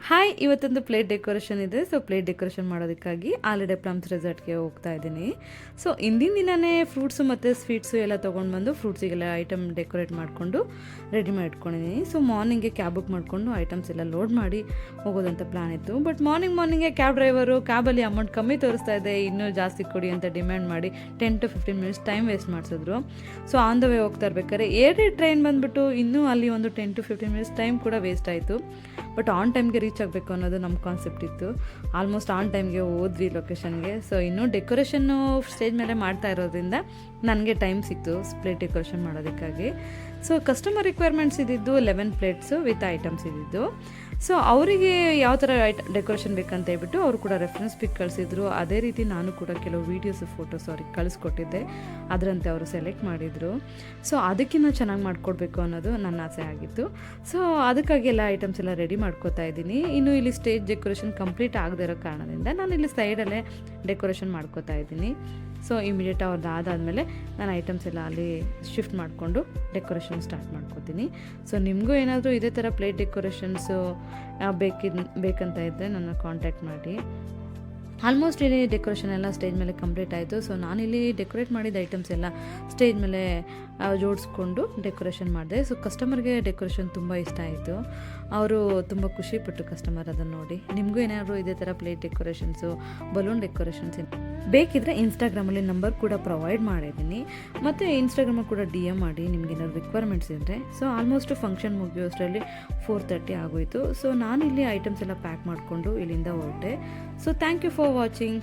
Hi, ಇವತ್ತೊಂದು plate decoration ಇದೆ. So plate decoration ಮಾಡೋದಕ್ಕಾಗಿ ಆಲ್ರೆಡಿ ಪ್ಲಮ್ಸ್ ರೆಸಾರ್ಟ್ಗೆ ಹೋಗ್ತಾ ಇದ್ದೀನಿ. ಸೊ ಹಿಂದಿನ ದಿನವೇ ಫ್ರೂಟ್ಸು ಮತ್ತು ಸ್ವೀಟ್ಸು ಎಲ್ಲ ತೊಗೊಂಡು ಬಂದು ಫ್ರೂಟ್ಸಿಗೆಲ್ಲ ಐಟಮ್ ಡೆಕೋರೇಟ್ ಮಾಡಿಕೊಂಡು ರೆಡಿ ಮಾಡಿ ಇಟ್ಕೊಂಡಿದ್ದೀನಿ. ಸೊ ಮಾರ್ನಿಂಗೆ ಕ್ಯಾಬ್ ಬುಕ್ ಮಾಡಿಕೊಂಡು ಐಟಮ್ಸ್ ಎಲ್ಲ ಲೋಡ್ ಮಾಡಿ ಹೋಗೋದಂತ ಪ್ಲ್ಯಾನ್ ಇತ್ತು. ಬಟ್ ಮಾರ್ನಿಂಗೆ ಕ್ಯಾಬ್ ಡ್ರೈವರು ಕ್ಯಾಬಲ್ಲಿ ಅಮೌಂಟ್ ಕಮ್ಮಿ ತೋರಿಸ್ತಾ ಇದೆ, ಇನ್ನೂ ಜಾಸ್ತಿ ಕೊಡಿ ಅಂತ ಡಿಮ್ಯಾಂಡ್ ಮಾಡಿ 10 to 15 ಮಿನಿಟ್ಸ್ ಟೈಮ್ ವೇಸ್ಟ್ ಮಾಡಿಸಿದ್ರು. ಸೊ ಆನ್ ದ ವೇ ಹೋಗ್ತಾ ಇರ್ಬೇಕಾದ್ರೆ ಏರ್ಟೆಲ್ ಟ್ರೈನ್ ಬಂದುಬಿಟ್ಟು ಇನ್ನೂ ಅಲ್ಲಿ ಒಂದು 10 to 15 ಮಿನಿಟ್ಸ್ ಟೈಮ್ ಕೂಡ ವೇಸ್ಟ್ ಆಯಿತು. ಬಟ್ ಆನ್ ಟೈಮ್ಗೆ ರೀಚ್ ಆಗಬೇಕು ಅನ್ನೋದು ನಮ್ಮ ಕಾನ್ಸೆಪ್ಟ್ ಇತ್ತು. ಆಲ್ಮೋಸ್ಟ್ ಆನ್ ಟೈಮ್ಗೆ ಹೋದ್ವಿ ಲೊಕೇಶನ್ಗೆ. ಸೊ ಇನ್ನೂ ಡೆಕೋರೇಷನ್ನು ಸ್ಟೇಜ್ ಮೇಲೆ ಮಾಡ್ತಾ ಇರೋದ್ರಿಂದ ನನಗೆ ಟೈಮ್ ಸಿಕ್ತು ಪ್ಲೇಟ್ ಡೆಕೋರೇಷನ್ ಮಾಡೋದಕ್ಕಾಗಿ. ಸೊ ಕಸ್ಟಮರ್ ರಿಕ್ವೈರ್ಮೆಂಟ್ಸ್ ಇದ್ದಿದ್ದು 11 ಪ್ಲೇಟ್ಸು ವಿತ್ ಐಟಮ್ಸ್ ಇದ್ದಿದ್ದು. ಸೊ ಅವರಿಗೆ ಯಾವ ಥರ ಡೆಕೋರೇಷನ್ ಬೇಕಂತ ಹೇಳ್ಬಿಟ್ಟು ಅವರು ಕೂಡ ರೆಫರೆನ್ಸ್ ಪಿಕ್ ಕಳಿಸಿದ್ರು. ಅದೇ ರೀತಿ ನಾನು ಕೂಡ ಕೆಲವು ವೀಡಿಯೋಸು ಫೋಟೋಸ್ ಅವ್ರಿಗೆ ಕಳಿಸ್ಕೊಟ್ಟಿದ್ದೆ, ಅದರಂತೆ ಅವರು ಸೆಲೆಕ್ಟ್ ಮಾಡಿದರು. ಸೊ ಅದಕ್ಕಿಂತ ಚೆನ್ನಾಗಿ ಮಾಡಿಕೊಡ್ಬೇಕು ಅನ್ನೋದು ನನ್ನ ಆಸೆ ಆಗಿತ್ತು. ಸೊ ಅದಕ್ಕಾಗಿ ಎಲ್ಲ ಐಟಮ್ಸ್ ಎಲ್ಲ ರೆಡಿ ಮಾಡ್ಕೋತಾ ಇದ್ದೀನಿ. ಇನ್ನು ಇಲ್ಲಿ ಸ್ಟೇಜ್ ಡೆಕೋರೇಷನ್ ಕಂಪ್ಲೀಟ್ ಆಗದೇ ಇರೋ ಕಾರಣದಿಂದ ನಾನು ಇಲ್ಲಿ ಸೈಡಲ್ಲೇ ಡೆಕೋರೇಷನ್ ಮಾಡ್ಕೋತಾ ಇದ್ದೀನಿ. ಸೊ ಇಮಿಡಿಯೇಟ್ ಅವ್ರದ್ದು ಆದಮೇಲೆ ನಾನು ಐಟಮ್ಸ್ ಎಲ್ಲ ಅಲ್ಲಿ ಶಿಫ್ಟ್ ಮಾಡಿಕೊಂಡು ಡೆಕೋರೇಷನ್ ಸ್ಟಾರ್ಟ್ ಮಾಡ್ಕೋತೀನಿ. ಸೊ ನಿಮಗೂ ಏನಾದರೂ ಇದೇ ಥರ ಪ್ಲೇಟ್ ಡೆಕೋರೇಷನ್ಸು ಬೇಕಂತ ಇದ್ದರೆ ನನ್ನ ಕಾಂಟ್ಯಾಕ್ಟ್ ಮಾಡಿ. ಆಲ್ಮೋಸ್ಟ್ ಇಲ್ಲಿ ಡೆಕೋರೇಷನ್ ಎಲ್ಲ ಸ್ಟೇಜ್ ಮೇಲೆ ಕಂಪ್ಲೀಟ್ ಆಯಿತು. ಸೊ ನಾನಿಲ್ಲಿ ಡೆಕೋರೇಟ್ ಮಾಡಿದ ಐಟಮ್ಸ್ ಎಲ್ಲ ಸ್ಟೇಜ್ ಮೇಲೆ ಜೋಡಿಸ್ಕೊಂಡು ಡೆಕೋರೇಷನ್ ಮಾಡಿದೆ. ಸೊ ಕಸ್ಟಮರ್ಗೆ ಡೆಕೋರೇಷನ್ ತುಂಬ ಇಷ್ಟ ಆಯಿತು. ಅವರು ತುಂಬ ಖುಷಿಪಟ್ಟು ಕಸ್ಟಮರ್ ಅದನ್ನು ನೋಡಿ. ನಿಮಗೂ ಏನಾದರೂ ಇದೇ ಥರ ಪ್ಲೇಟ್ ಡೆಕೋರೇಷನ್ಸು, ಬಲೂನ್ ಡೆಕೋರೇಷನ್ಸ್ ಬೇಕಿದ್ದರೆ ಇನ್ಸ್ಟಾಗ್ರಾಮಲ್ಲಿ ನಂಬರ್ ಕೂಡ ಪ್ರೊವೈಡ್ ಮಾಡಿದ್ದೀನಿ. ಮತ್ತು ಇನ್ಸ್ಟಾಗ್ರಾಮಲ್ಲಿ ಕೂಡ DM ಮಾಡಿ ನಿಮ್ಗೆ ಏನಾದ್ರು ರಿಕ್ವೈರ್ಮೆಂಟ್ಸ್ ಇದ್ದರೆ. ಸೊ ಆಲ್ಮೋಸ್ಟ್ ಫಂಕ್ಷನ್ ಮುಗಿಯೋಷ್ಟರಲ್ಲಿ 4:30 ಆಗೋಯಿತು. ಸೊ ನಾನಿಲ್ಲಿ ಐಟಮ್ಸ್ ಎಲ್ಲ ಪ್ಯಾಕ್ ಮಾಡಿಕೊಂಡು ಇಲ್ಲಿಂದ ಹೊರಟೆ. So thank you for watching.